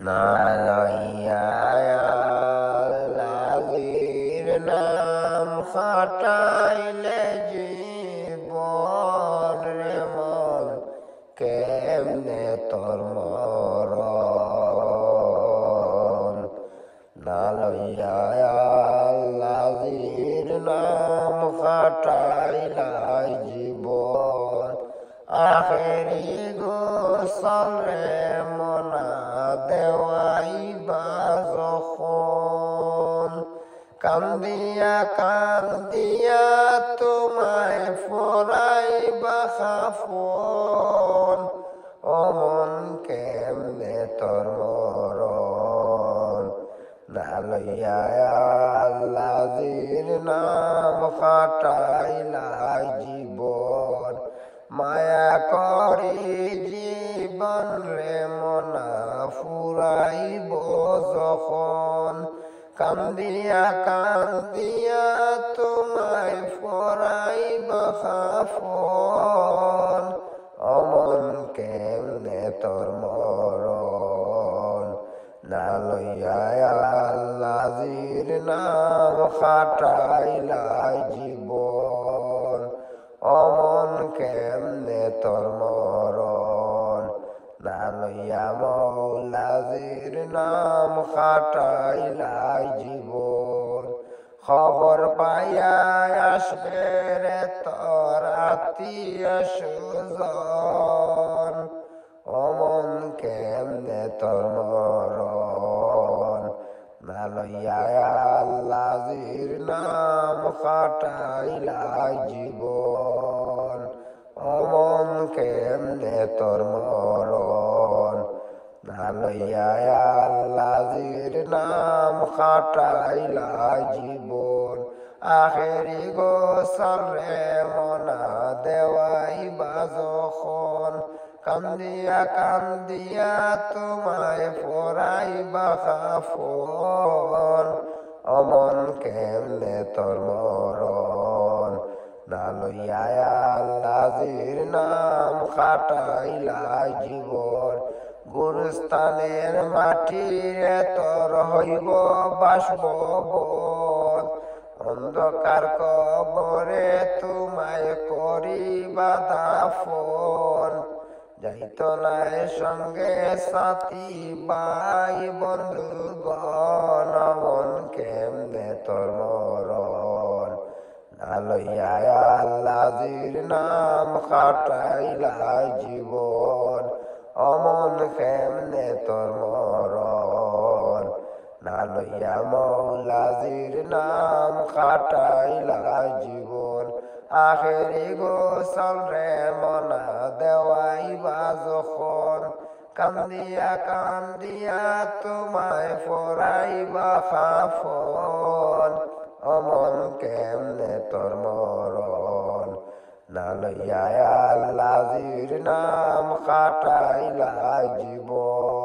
না লইয়া লাগির নাম খাটাইলে জীবন রে মন কেমনে তোর মরণ না লইয়া লাগির নাম খাটাইলাই জীবন আখেরি গোসল রে মনা দেওয়াইবা যখন কান্দিয়া কান্দিয়া তোমায় ফরাইবা খাফন অমন কেমনে তোর মরণ না লইয়া আল্লাহর নাম খাটাইলাই জীবন মায়া করি জীবন রে মনা ফুরাইব যখন কান্দিয়া কান্দিয়া তোমায় ফরাইব খাফন অমন কেমনে তোর মরণ না লইয়া আল্লাহর নাম খাটাইলাই জীবন অমন কেমনে তোর মরণ না লইয়া মৌলাজির নাম খাটাইলাই জীবন খবর পাইয়া আসবে রে তোর আত্মীয় সুজন অমন কেমনে তোর মরণ না লইয়া আল্লাহর নাম খাটাইলাই জীবন অমন কেমনে তোর মরণ না লইয়া আল্লাহর নাম খাটাইলাই জীবন আখেরি গোসল রে মনা দেওয়াইবা যখন কান্দিয়া কান্দিয়া তোমায় ফরাইবা খাফন অমন কেমনে তোর মরণ না লইয়া আল্লাহর নাম খাটাইলাই জীবন গুরুস্থানের মাটিরে তোর হইব বাসভবন অন্ধকার কবরে তোমায় করিবা দাফন যাইত নাই সঙ্গে সাথী ভাই বন্ধুগণ অমন কেমনে তোর মরণ না লইয়া আল্লাহর নাম খাটাইলাই জীবন অমন কেমনে তোর মরণ না লইয়া মৌলাজির নাম খাটাইলাই জীবন আখেরি গোসল রে মনা দেওয়াইবা যখন কান্দিয়া কান্দিয়া তোমায় ফরাইবা খাফন অমন কেমনে তোর মরণ না লইয়া আল্লাহর নাম খাটাইলাই জীবন।